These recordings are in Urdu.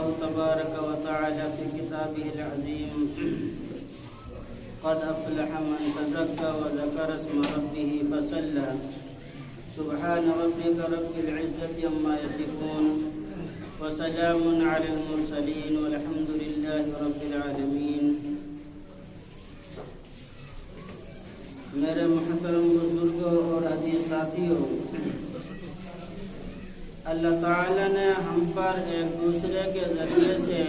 الله تبارك وتعالى في كتابه العظيم قد أفلح من تزكى وذكر اسم ربه فصلى سبحان ربك رب العزة عما يصفون وسلام على المرسلين والحمد لله رب العالمين. میرے محترم بزرگوں اور عزیز ساتھیوں، اللہ تعالی نے ہم پر ایک دوسرے کے ذریعے سے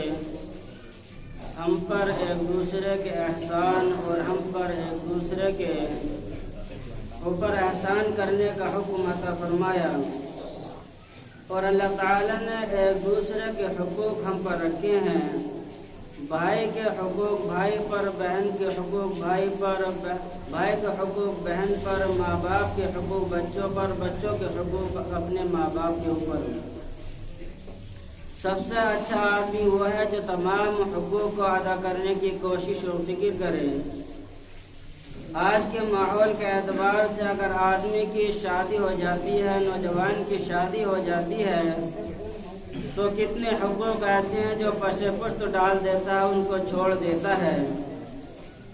ہم پر ایک دوسرے کے احسان اور ہم پر ایک دوسرے کے اوپر احسان کرنے کا حکم عطا فرمایا، اور اللہ تعالی نے ایک دوسرے کے حقوق ہم پر رکھے ہیں. بھائی کے حقوق بھائی پر، بہن کے حقوق بھائی پر، بھائی کے حقوق بہن پر، ماں باپ کے حقوق بچوں پر، بچوں کے حقوق اپنے ماں باپ کے اوپر. سب سے اچھا آدمی وہ ہے جو تمام حقوق کو ادا کرنے کی کوشش اور فکر کرے. آج کے ماحول کے اعتبار سے اگر آدمی کی شادی ہو جاتی ہے، نوجوان کی شادی ہو جاتی ہے، تو کتنے حقوق ایسے ہیں جو پش پشت ڈال دیتا ہے، ان کو چھوڑ دیتا ہے،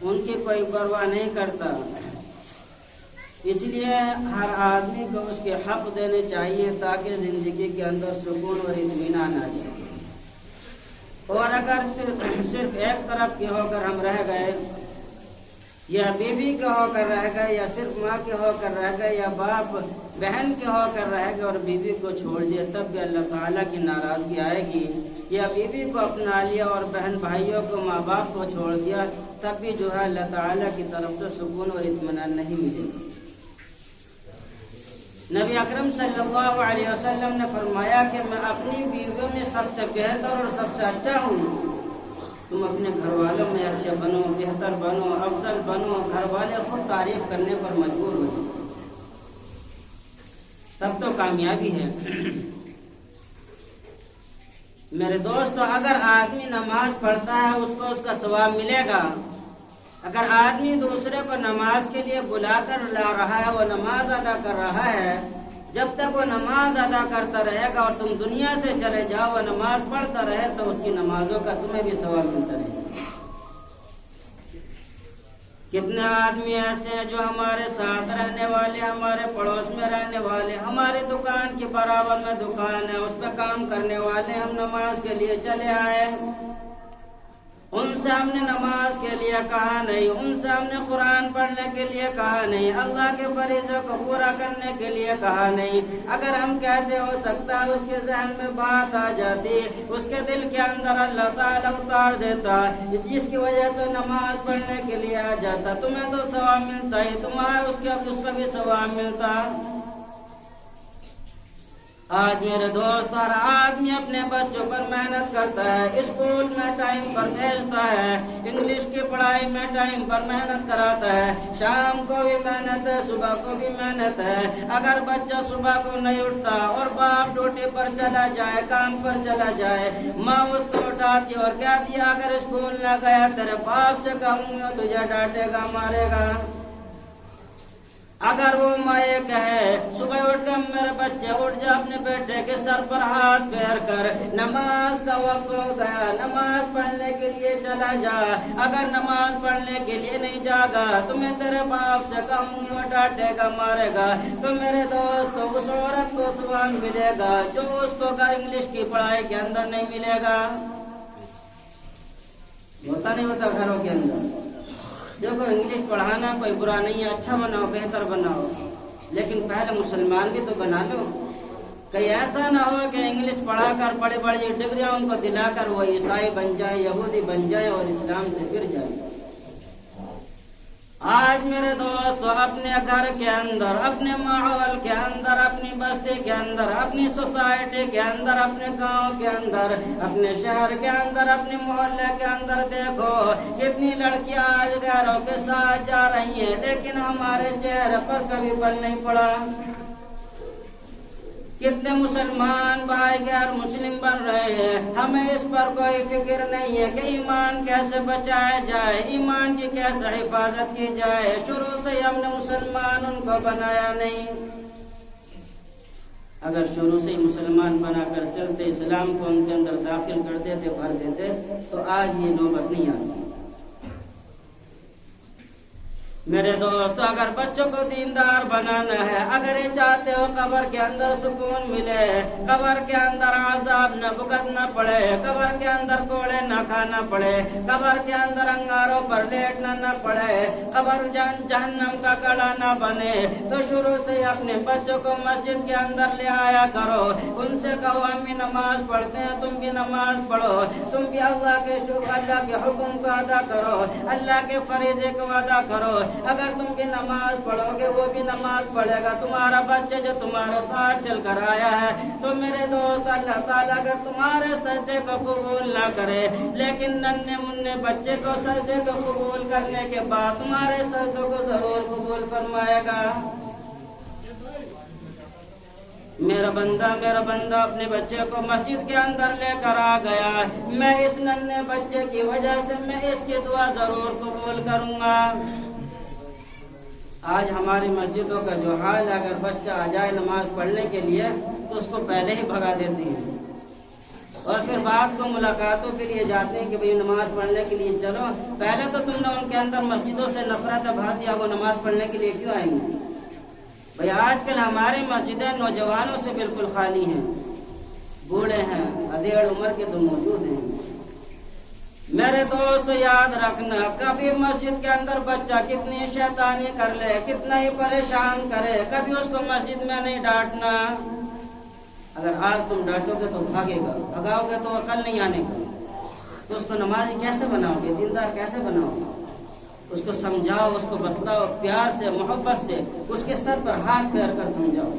ان کی کوئی پرواہ نہیں کرتا. اس لیے ہر آدمی کو اس کے حق دینے چاہیے تاکہ زندگی کے اندر سکون اور اطمینان آ جائے. اور اگر صرف ایک طرف کے ہو کر ہم رہ گئے، یا بیوی کے ہو کر رہ گئے، یا صرف ماں کے ہو کر رہ گئے، یا باپ بہن کے ہو کر رہ گئے اور بیوی کو چھوڑ دیا، تب بھی اللہ تعالیٰ کی ناراضگی آئے گی. یا بیوی کو اپنا لیا اور بہن بھائیوں کو، ماں باپ کو چھوڑ دیا، تب بھی جو ہے اللہ تعالیٰ کی طرف سے سکون اور اطمینان نہیں ملے گا. نبی اکرم صلی اللہ علیہ وسلم نے فرمایا کہ میں اپنی بیویوں میں سب سے بہتر اور سب سے اچھا ہوں. تم اپنے گھر والوں میں اچھے بنو، بہتر بنو، افضل بنو. گھر والے خود تعریف کرنے پر مجبور ہو جائیں، تب تو کامیابی ہے. میرے دوستو، اگر آدمی نماز پڑھتا ہے اس کو اس کا ثواب ملے گا. اگر آدمی دوسرے کو نماز کے لیے بلا کر لا رہا ہے، وہ نماز ادا کر رہا ہے، جب تک وہ نماز ادا کرتا رہے گا اور تم دنیا سے چلے جاؤ، وہ نماز پڑھتا رہے، تو اس کی نمازوں کا تمہیں بھی ثواب ملتا رہے گا. کتنے آدمی ایسے ہیں جو ہمارے ساتھ رہنے والے، ہمارے پڑوس میں رہنے والے، ہماری دکان کے برابر میں دکان ہے، اس پہ کام کرنے والے، ہم نماز کے لیے چلے آئے، ان سے ہم نے نماز کے لیے کہا نہیں، ان سے ہم نے قرآن پڑھنے کے لیے کہا نہیں، اللہ کے فریضے کو پورا کرنے کے لیے کہا نہیں. اگر ہم کہتے ہو سکتا ہے اس کے ذہن میں بات آ جاتی، اس کے دل کے اندر اللہ تعالیٰ اتار دیتا، اس چیز کی وجہ سے نماز پڑھنے کے لیے آ جاتا، تمہیں تو ثواب ملتا ہی، تمہیں اس کا بھی ثواب ملتا. آج میرے دوست، ہر آدمی اپنے بچوں پر محنت کرتا ہے، اسکول میں ٹائم پر بھیجتا ہے، انگلش کی پڑھائی میں ٹائم پر محنت کراتا ہے، شام کو بھی محنت ہے، صبح کو بھی محنت ہے. اگر بچہ صبح کو نہیں اٹھتا اور باپ ڈیوٹی پر چلا جائے، کام پر چلا جائے، ماں اس کو اٹھاتی اور کہتی ہے اگر اسکول نہ گیا تیرے باپ سے کہوں گی تجھے ڈانٹے گا، مارے گا. اگر وہ ماں یہ کہے صبح اٹھ کر میرے بچے اٹھ جا، اپنے بیٹے کے سر پر ہاتھ پھیر کر نماز کا وقت ہو گیا، نماز پڑھنے کے لیے چلا جا، اگر نماز پڑھنے کے لیے نہیں جاگا تو میں تیرے باپ سے کہوں گی، وہ ڈانٹے گا، مارے گا، تو میرے دوست اس عورت کو ثواب ملے گا جو اس کو اگر انگلش کی پڑھائی کے اندر نہیں ملے گا. ہوتا نہیں ہوتا گھروں کے اندر. دیکھو، انگلش پڑھانا کوئی برا نہیں ہے، اچھا بناؤ، بہتر بناؤ، لیکن پہلے مسلمان بھی تو بنا لو. کہیں ایسا نہ ہو کہ انگلش پڑھا کر بڑی بڑی ڈگریاں ان کو دلا کر وہ عیسائی بن جائے، یہودی بن جائے اور اسلام سے پھر جائے. آج میرے دوست اپنے گھر کے اندر، اپنے ماحول کے اندر، اپنی بستی کے اندر، اپنی سوسائٹی کے اندر، اپنے گاؤں کے اندر، اپنے شہر کے اندر، اپنے محلے کے اندر دیکھو کتنی لڑکیاں آج غیروں کے ساتھ جا رہی ہیں، لیکن ہمارے چہرے پر کبھی پل نہیں پڑا. کتنے مسلمان بھائی غیر مسلم بن رہے ہیں، ہمیں اس پر کوئی فکر نہیں ہے کہ ایمان کیسے بچایا جائے، ایمان کی کیسے حفاظت کی جائے. شروع سے ہم نے مسلمان ان کو بنایا نہیں. اگر شروع سے ہی مسلمان بنا کر چلتے، اسلام کو ان کے اندر داخل کر دیتے، بھر دیتے، تو آج یہ نوبت نہیں آتی۔ میرے دوست، اگر بچوں کو دیندار بنانا ہے، اگر یہ چاہتے ہو قبر کے اندر سکون ملے، قبر کے اندر عذاب نہ بھگتنا پڑے، قبر کے اندر کوڑے نہ کھانا پڑے، قبر کے اندر انگاروں پر لیٹنا نہ پڑے، قبر جہنم کا کڑا نہ بنے، تو شروع سے ہی اپنے بچوں کو مسجد کے اندر لے آیا کرو۔ ان سے کہو ہم بھی نماز پڑھتے ہیں، تم بھی نماز پڑھو، تم بھی اللہ کے حکم کو ادا کرو، اللہ کے فریضے کو ادا کرو۔ اگر تم بھی نماز پڑھو گے، وہ بھی نماز پڑھے گا، تمہارا بچہ جو تمہارے ساتھ چل کر آیا ہے، تو میرے دوست اللہ تعالیٰ اگر تمہارے سجدے کو قبول نہ کرے، لیکن ننھے منھے بچے کو سجدے کو قبول کرنے کے بعد تمہارے سجدوں کو ضرور قبول فرمائے گا۔ میرا بندہ اپنے بچے کو مسجد کے اندر لے کر آ گیا، میں اس ننھے بچے کی وجہ سے میں اس کی دعا ضرور قبول کروں گا۔ آج ہماری مسجدوں کا جو حال ہے، اگر بچہ آ جائے نماز پڑھنے کے لیے تو اس کو پہلے ہی بھگا دیتے ہیں، اور پھر بعد کو ملاقاتوں کے لیے جاتے ہیں کہ بھئی نماز پڑھنے کے لیے چلو۔ پہلے تو تم نے ان کے اندر مسجدوں سے نفرت بھر دیا، وہ نماز پڑھنے کے لیے کیوں آئیں گے؟ بھئی آج کل ہماری مسجدیں نوجوانوں سے بالکل خالی ہیں، بوڑھے ہیں، ادھیڑ عمر کے تو موجود ہیں۔ میرے دوست یاد رکھنا، کبھی مسجد کے اندر بچہ کتنی شیطانی کر لے، کتنا ہی پریشان کرے، کبھی اس کو مسجد میں نہیں ڈانٹنا۔ اگر آج تم ڈانٹو گے تو بھاگے گا، بھگاؤ گے تو عقل نہیں آنے کا، تو اس کو نمازی کیسے بناؤ گے، دیندار کیسے بناؤ گے؟ اس کو سمجھاؤ، اس کو بتلاؤ، پیار سے، محبت سے اس کے سر پر ہاتھ پھیر کر سمجھاؤ۔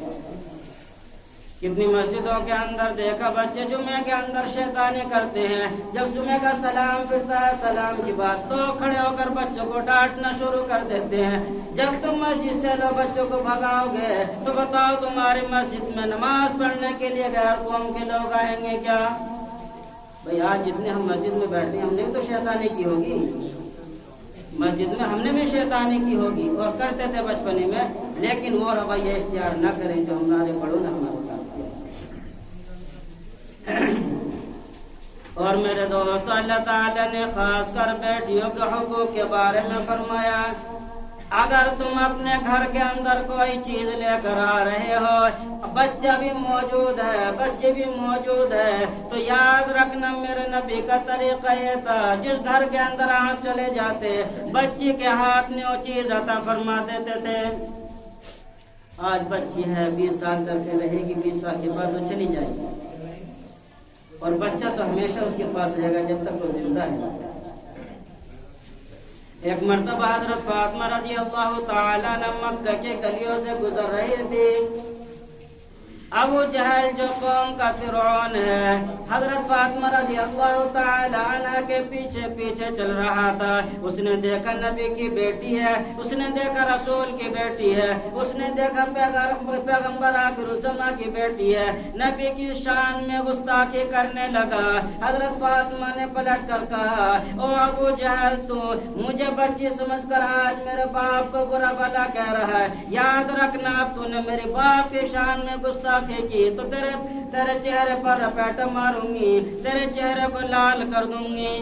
کتنی مسجدوں کے اندر دیکھا بچے جمعے کے اندر شیطانی کرتے ہیں، جب جمعے کا سلام پھرتا ہے، سلام کی بات تو کھڑے ہو کر بچوں کو ڈانٹنا شروع کر دیتے ہیں۔ جب تم مسجد سے لو بچوں کو بھگاؤ گے تو بتاؤ تمہاری مسجد میں نماز پڑھنے کے لیے غیر قوم کے لوگ آئیں گے کیا؟ بھئی آج جتنے ہم مسجد میں بیٹھے ہیں، ہم نے تو شیطانی کی ہوگی، مسجد میں ہم نے بھی شیطانی کی ہوگی اور کرتے تھے بچپنے میں، لیکن وہ رویہ اختیار نہ کریں جو ہمارے بڑوں نے ہمارے ساتھ کیا۔ اور میرے دوست، اللہ تعالیٰ نے خاص کر بیٹیوں کے حقوق کے بارے میں فرمایا، اگر تم اپنے گھر کے اندر کوئی چیز لے کر آ رہے ہو، بچہ بھی موجود ہے، بچے بھی موجود ہے، تو یاد رکھنا میرے نبی کا طریقہ یہ تھا، جس گھر کے اندر آپ چلے جاتے بچی کے ہاتھ میں وہ چیز عطا فرما دیتے تھے۔ آج بچی ہے 20 سال تک رہے گی، 20 سال کے بعد وہ چلی جائے گی، اور بچہ تو ہمیشہ اس کے پاس رہے گا جب تک وہ زندہ ہے۔ ایک مرتبہ حضرت فاطمہ رضی اللہ تعالیٰ عنہ مکہ کے گلیوں سے گزر رہی تھی۔ ابو جہل جو قوم کا فرعون ہے، حضرت فاطمہ رضی اللہ تعالی عنہ کے پیچھے پیچھے چل رہا تھا۔ اس نے دیکھا نبی کی بیٹی ہے، اس نے دیکھا رسول کی بیٹی ہے، اس نے دیکھا پیغمبر آخر الزماں کی بیٹی ہے، نبی کی شان میں گستاخی کرنے لگا۔ حضرت فاطمہ نے پلٹ کر کہا، او ابو جہل، تو مجھے بچی سمجھ کر آج میرے باپ کو برا بھلا کہہ رہا ہے، یاد رکھنا اب تو نے میرے باپ کی شان میں گستاخی کی تو تیرے چہرے پر رپیٹا ماروں گی، تیرے چہرے کو لال کر دوں گی۔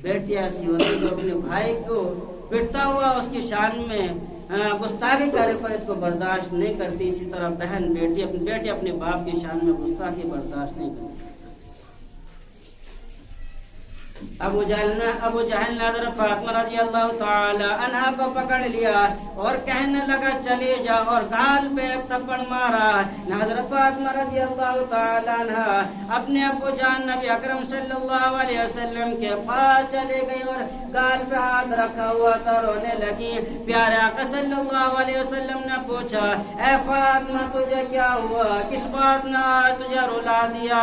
بیٹی ایسی ہوتی جو اپنے بھائی کو پٹتا ہوا اس کی شان میں گستاخی کرے پر اس کو برداشت نہیں کرتی، اسی طرح بہن بیٹی اپنے باپ کی شان میں گستاخی برداشت نہیں کرتی۔ ابو جہل نے حضرت فاطمہ رضی اللہ تعالی عنہ کو پکڑ لیا اور کہنے لگا چلی جا، اور گال پہ ایک تھپڑ مارا۔ حضرت فاطمہ رضی اللہ تعالی عنہ اپنے ابو جان نبی اکرم صلی اللہ علیہ وسلم کے پاس چلی گئی اور گال پہ ہاتھ رکھا ہوا تھا، رونے لگی۔ پیارے آقا صلی اللہ علیہ وسلم نے پوچھا، اے فاطمہ تجھے کیا ہوا، کس بات نے آج تجھے رلا دیا؟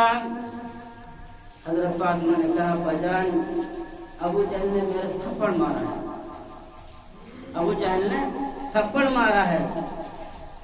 حضرت فاطمہ نے کہا، بجان ابو جہل نے میرے تھپڑ مارا ہے، ابو جہل نے تھپڑ مارا ہے۔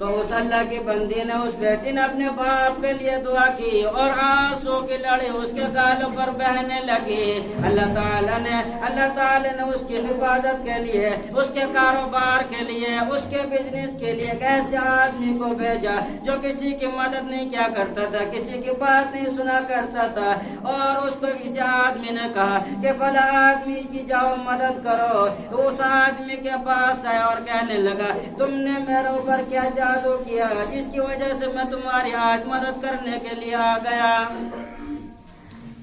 تو اس اللہ کی بندی نے اس بیٹی نے اپنے باپ کے لیے دعا کی اور آنسو کی لڑی اس کے گالوں پر بہنے لگی۔ اللہ تعالی نے اس کی حفاظت کے لیے، اس کے کاروبار کے لیے، اس کے بزنس کے لیے ایک ایسے آدمی کو بھیجا جو کسی کی مدد نہیں کیا کرتا تھا، کسی کی بات نہیں سنا کرتا تھا، اور اس کو کسی آدمی نے کہا کہ فلاں آدمی کی جاؤ مدد کرو۔ اس آدمی کے پاس آیا اور کہنے لگا تم نے میرے اوپر کیا جادو کیا جس کی وجہ سے میں تمہاری آج مدد کرنے کے لیے آ گیا؟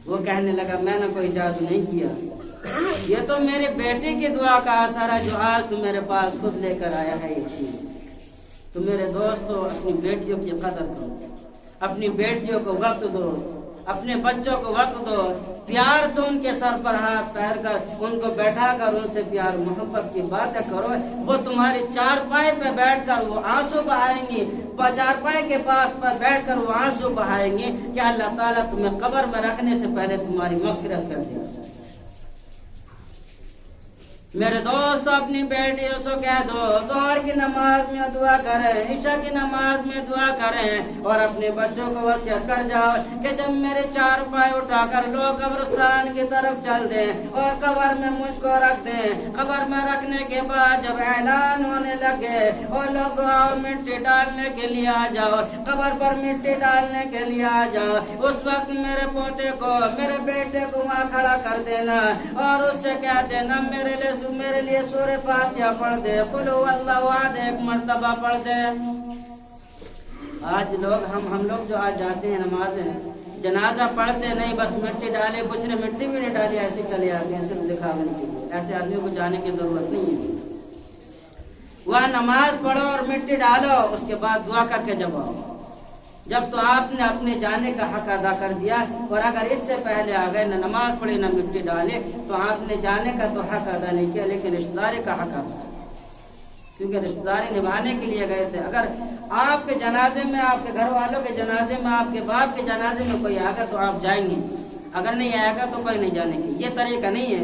وہ کہنے لگا میں نے کوئی جادو نہیں کیا، یہ تو میری بیٹی کی دعا کا اثر ہے جو آج تم میرے پاس خود لے کر آیا ہے یہ چیز۔ تو میرے دوستو اپنی بیٹیوں کی قدر کرو، اپنی بیٹیوں کو وقت دو، اپنے بچوں کو وقت دو، پیار سے ان کے سر پر ہاتھ پھیر کر ان کو بیٹھا کر ان سے پیار محبت کی باتیں کرو۔ وہ تمہاری چارپائی پہ بیٹھ کر وہ آنسو بہائیں گی، چارپائی کے پاس پر بیٹھ کر وہ آنسو بہائیں گے کہ اللہ تعالیٰ تمہیں قبر میں رکھنے سے پہلے تمہاری مغفرت کر دے۔ میرے دوست اپنی بیٹیوں سے کہہ دو ظہر کی نماز میں دعا کریں، عشاء کی نماز میں دعا کریں، اور اپنے بچوں کو وصیت کر جاؤ کہ جب میرے چار پائے اٹھا کر لوگ قبرستان کی طرف چل دیں اور قبر میں مجھ کو رکھ دیں، قبر میں رکھنے کے بعد جب اعلان ہونے لگے اور لوگ آؤ مٹی ڈالنے کے لیے آ جاؤ، قبر پر مٹی ڈالنے کے لیے آ جاؤ، اس وقت میرے پوتے کو، میرے بیٹے کو وہاں کھڑا کر دینا اور اس سے کہہ دینا میرے لیے سورہ فاتحہ پڑھ دے، قل هو اللہ احد ایک مرتبہ پڑھ دے۔ آج لوگ ہم لوگ جو آج جاتے ہیں نمازیں، جنازہ پڑھتے نہیں، بس مٹی ڈالے، کچھ نے مٹی بھی نہیں ڈالی، ایسے چلے آتے ہیں صرف دکھانے کے لیے۔ ایسے آدمی کو جانے کی ضرورت نہیں ہے، وہاں نماز پڑھو اور مٹی ڈالو، اس کے بعد دعا کر کے جب آؤ۔ جب تو آپ نے اپنے جانے کا حق ادا کر دیا، اور اگر اس سے پہلے آ گئے نہ نماز پڑھی نہ مٹی ڈالے تو آپ نے جانے کا تو حق ادا نہیں کیا، لیکن رشتہ داری کا حق ادا، کیونکہ رشتہ داری نبھانے کے لیے گئے تھے۔ اگر آپ کے جنازے میں، آپ کے گھر والوں کے جنازے میں، آپ کے باپ کے جنازے میں کوئی آگا تو آپ جائیں گے، اگر نہیں آئے گا تو کوئی نہیں جانے گی، یہ طریقہ نہیں ہے۔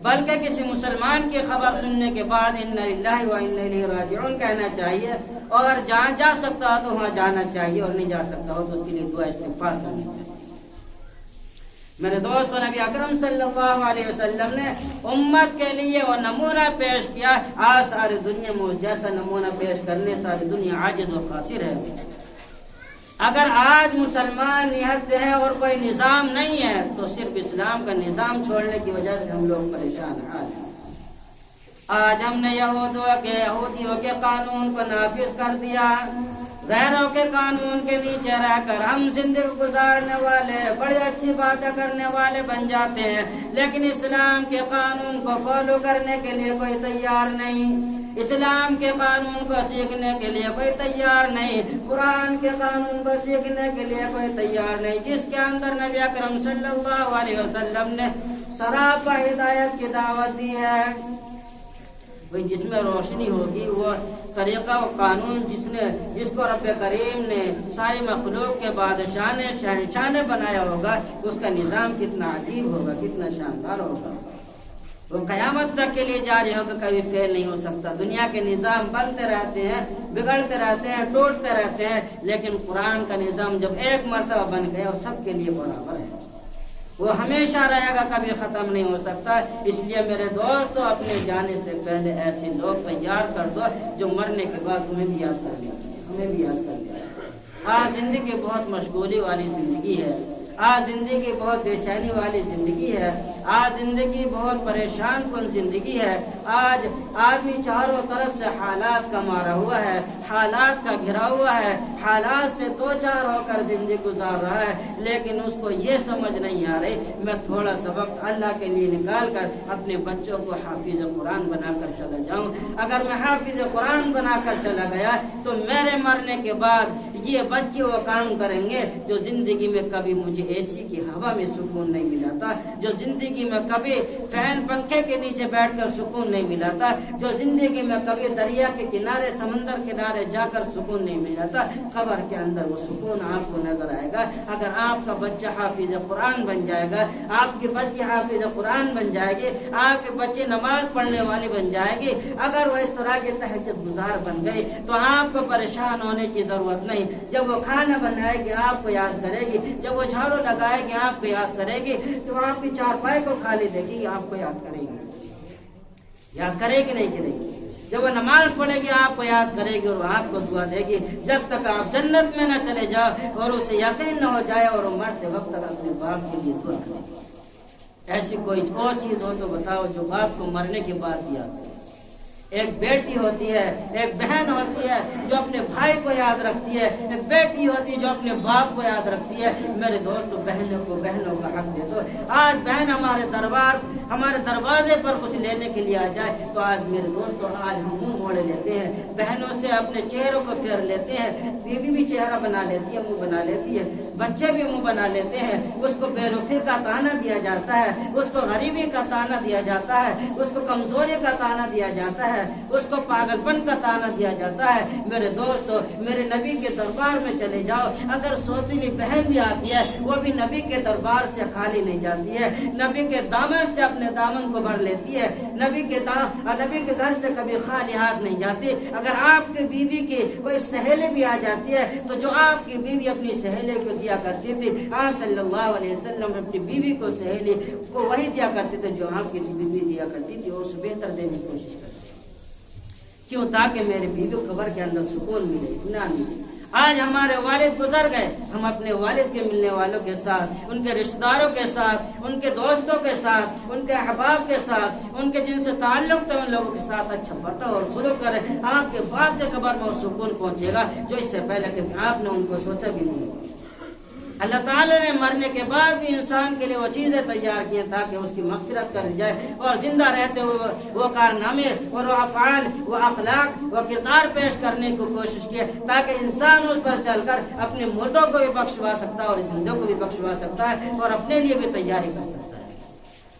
بلکہ کسی مسلمان کی خبر سننے کے بعد انا للہ و انا الیہ راجعون کہنا چاہیے، اور جہاں جا سکتا ہو تو وہاں جانا چاہیے، اور نہیں جا سکتا ہو تو اس کے لیے دعا استغفار کرنی چاہیے۔ میرے دوستوں، نبی اکرم صلی اللہ علیہ وسلم نے امت کے لیے وہ نمونہ پیش کیا، آج ساری دنیا میں اس جیسا نمونہ پیش کرنے ساری دنیا عاجز و قاصر ہے۔ اگر آج مسلمان نہت ہے اور کوئی نظام نہیں ہے تو صرف اسلام کا نظام چھوڑنے کی وجہ سے ہم لوگ پریشان حال ہیں۔ آج ہم نے یہودیوں کے قانون کو نافذ کر دیا، غیروں کے قانون کے نیچے رہ کر ہم زندگی گزارنے والے، بڑی اچھی باتیں کرنے والے بن جاتے ہیں، لیکن اسلام کے قانون کو فالو کرنے کے لیے کوئی تیار نہیں، اسلام کے قانون کو سیکھنے کے لیے کوئی تیار نہیں، قرآن کے قانون کو سیکھنے کے لیے کوئی تیار نہیں، جس کے اندر نبی اکرم صلی اللہ علیہ وسلم نے سراپا ہدایت کی دعوت دی ہے، وہی جس میں روشنی ہوگی، وہ طریقہ و قانون جس کو رب کریم نے ساری مخلوق کے بادشاہ نے شہنشاہ نے بنایا ہوگا، اس کا نظام کتنا عجیب ہوگا، کتنا شاندار ہوگا، وہ قیامت تک کے لیے جاری ہوگا، کبھی فیل نہیں ہو سکتا۔ دنیا کے نظام بنتے رہتے ہیں، بگڑتے رہتے ہیں، ٹوٹتے رہتے ہیں، لیکن قرآن کا نظام جب ایک مرتبہ بن گیا وہ سب کے لیے برابر ہے، وہ ہمیشہ رہے گا، کبھی ختم نہیں ہو سکتا۔ اس لیے میرے دوستو، اپنے جانے سے پہلے ایسے لوگ تیار کر دو جو مرنے کے بعد تمہیں بھی یاد کر لیں، ہمیں بھی یاد کر لیں۔ آج زندگی بہت مشغولی والی زندگی ہے، آج زندگی بہت بے چینی والی زندگی ہے، آج زندگی بہت پریشان کن زندگی ہے۔ آج آدمی چاروں طرف سے حالات کا مارا ہوا ہے، حالات کا گھرا ہوا ہے، حالات سے دو چار ہو کر زندگی گزار رہا ہے، لیکن اس کو یہ سمجھ نہیں آ رہی میں تھوڑا سا وقت اللہ کے لیے نکال کر اپنے بچوں کو حافظ قرآن بنا کر چلا جاؤں۔ اگر میں حافظ قرآن بنا کر چلا گیا تو میرے مرنے کے بعد یہ بچے وہ کام کریں گے جو زندگی میں کبھی مجھے اے سی کی ہوا میں سکون نہیں ملا تھا، جو زندگی میں کبھی فین پنکھے کے نیچے بیٹھ کر سکون نہیں ملا تھا، جو زندگی میں کبھی دریا کے کنارے سمندر کنارے جا کر سکون نہیں ملا تھا، قبر کے اندر وہ سکون آپ کو نظر آئے گا اگر آپ کا بچہ حافظ قرآن بن جائے گا، آپ کی بچی حافظ قرآن بن جائے گی، آپ کے بچے نماز پڑھنے والے بن جائے گی۔ اگر وہ اس طرح کے تہجد گزار بن گئی تو آپ کو پریشان ہونے کی ضرورت نہیں۔ جب وہ کھانا بنائے گی آپ کو یاد کرے گی، جب وہ جھاڑو لگائے گی آپ کو یاد کرے گی، تو آپ کی چارپائی کو خالی دیکھے گی آپ کو یاد کرے گی، یاد کرے گی نہیں کرے گی؟ جب وہ نماز پڑھے گی آپ کو یاد کرے گی اور آپ کو دعا دے گی، جب تک آپ جنت میں نہ چلے جاؤ اور اسے یقین نہ ہو جائے اور وہ مرتے وقت تک اپنے باپ کے لیے دعا کرے گی۔ ایسی کوئی اور چیز ہو تو بتاؤ جو باپ کو مرنے کے بعد یاد کرے۔ ایک بیٹی ہوتی ہے، ایک بہن ہوتی ہے جو اپنے بھائی کو یاد رکھتی ہے، ایک بیٹی ہوتی ہے جو اپنے باپ کو یاد رکھتی ہے۔ میرے دوستو بہنوں کو بہنوں کا حق دے دو۔ آج بہن ہمارے دروازے پر کچھ لینے کے لیے آ جائے تو آج میرے دوستو آج ہم منہ موڑے لیتے ہیں، بہنوں سے اپنے چہروں کو پھیر لیتے ہیں۔ بیوی بھی چہرہ بنا لیتی ہے، منہ بنا لیتی ہے، بچے بھی منہ بنا لیتے ہیں۔ اس کو بے رخی کا طعنہ دیا جاتا ہے، اس کو غریبی کا طعنہ دیا جاتا ہے، اس کو کمزوری کا طعنہ دیا جاتا ہے، اس کو پاگل پن کا طعنہ دیا جاتا ہے۔ میرے دوستو میرے نبی کے دربار میں چلے جاؤ، اگر سوتیلی بہن بھی آتی ہے وہ بھی نبی کے دربار سے خالی نہیں جاتی ہے، نبی کے دامن سے اپنے دامن کو بھر لیتی ہے، نبی کے گھر سے کبھی خالی ہاتھ نہیں جاتی۔ اگر آپ کے بیوی کی کوئی سہیلی بھی آ جاتی ہے تو جو آپ کی بیوی اپنی سہیلی کو دیا کرتی تھی، آپ صلی اللہ علیہ وسلم اپنی بیوی کو سہیلی کو وہی دیا کرتے تھے جو آپ کی بیوی دیا کرتی تھی، اور اس سے بہتر دینے کی کوشش کرتے۔ کیوں؟ تاکہ میرے بیوی قبر کے اندر سکون ملے، اطمینان ملے۔ آج ہمارے والد گزر گئے، ہم اپنے والد کے ملنے والوں کے ساتھ، ان کے رشتہ داروں کے ساتھ، ان کے دوستوں کے ساتھ، ان کے احباب کے ساتھ، ان کے جن سے تعلق تھا ان لوگوں کے ساتھ اچھا برتاؤ اور سلوک کریں۔ آپ کے باپ کے قبر میں وہ سکون پہنچے گا جو اس سے پہلے کہ آپ نے ان کو سوچا بھی نہیں۔ اللہ تعالیٰ نے مرنے کے بعد بھی انسان کے لیے وہ چیزیں تیار کی ہیں تاکہ اس کی مغفرت کر جائے، اور زندہ رہتے ہوئے وہ کارنامے اور وہ افعال، وہ اخلاق، وہ کردار پیش کرنے کی کوشش کی تاکہ انسان اس پر چل کر اپنے مردوں کو بھی بخشوا سکتا ہے اور زندوں کو بھی بخشوا سکتا ہے اور اپنے لیے بھی تیاری کر سکتا ہے۔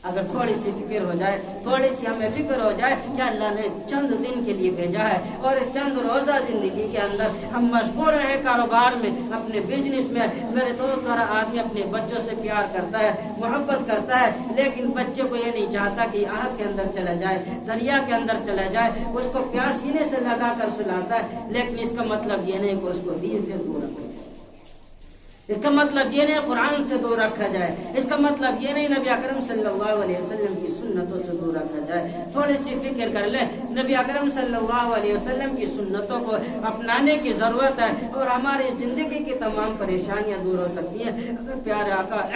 اگر تھوڑی سی فکر ہو جائے، تھوڑی سی ہمیں فکر ہو جائے کہ اللہ نے چند دن کے لیے بھیجا ہے اور اس چند روزہ زندگی کے اندر ہم مشغول رہے کاروبار میں، اپنے بزنس میں۔ میرے دوست، ہر آدمی اپنے بچوں سے پیار کرتا ہے، محبت کرتا ہے، لیکن بچے کو یہ نہیں چاہتا کہ آگ کے اندر چلا جائے، دریا کے اندر چلا جائے۔ اس کو پیار سینے سے لگا کر سلاتا ہے، لیکن اس کا مطلب یہ نہیں کہ اس کو دین سے دور رکھے، اس کا مطلب یہ نہیں قرآن سے دور رکھا جائے، اس کا مطلب یہ نہیں نبی اکرم صلی اللہ علیہ وسلم کی سنتوں سے دور رکھا جائے۔ تھوڑی سی فکر کر لیں، نبی اکرم صلی اللہ علیہ وسلم کی سنتوں کو اپنانے کی ضرورت ہے اور ہماری زندگی کی تمام پریشانیاں دور ہو سکتی ہیں اگر پیارے آقا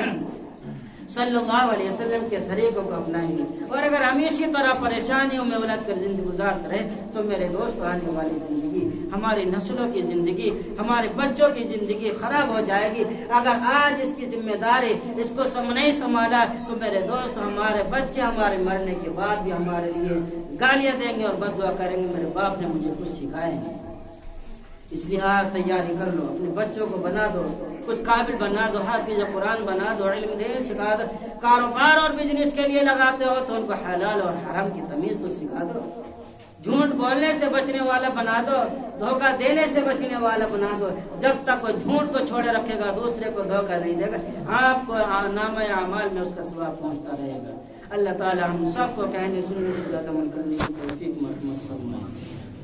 صلی اللہ علیہ وسلم کے طریقوں کو اپنائیں گے۔ اور اگر ہم اسی طرح پریشانیوں میں الجھ کر زندگی گزارتے رہے تو میرے دوست آنے والی زندگی، ہماری نسلوں کی زندگی، ہمارے بچوں کی زندگی خراب ہو جائے گی۔ اگر آج اس کی ذمہ داری اس کو نہیں سنبھالا تو میرے دوست ہمارے بچے ہمارے مرنے کے بعد بھی ہمارے لیے گالیاں دیں گے اور بد دعا کریں گے، میرے باپ نے مجھے کچھ سکھائے ہیں۔ اس لیے آج تیاری کر لو، اپنے بچوں کو بنا دو، کچھ قابل بنا دو، حافظ قرآن بنا دو، علم دین سکھا دو۔ کاروبار اور بزنس کے لیے لگاتے ہو تو ان کو حلال اور حرام کی تمیز تو سکھا دو، جھوٹ بولنے سے بچنے والا بنا دو، دھوکہ دینے سے بچنے والا بنا دو۔ جب تک وہ جھوٹ کو چھوڑے رکھے گا دوسرے کو دھوکہ نہیں دے گا، آپ کو نامہ اعمال میں اس کا ثواب پہنچتا رہے گا۔ اللہ تعالی ہم سب کو کہنے سننے سے زیادہ عمل کرنے کی توفیق مرحمت فرمائے۔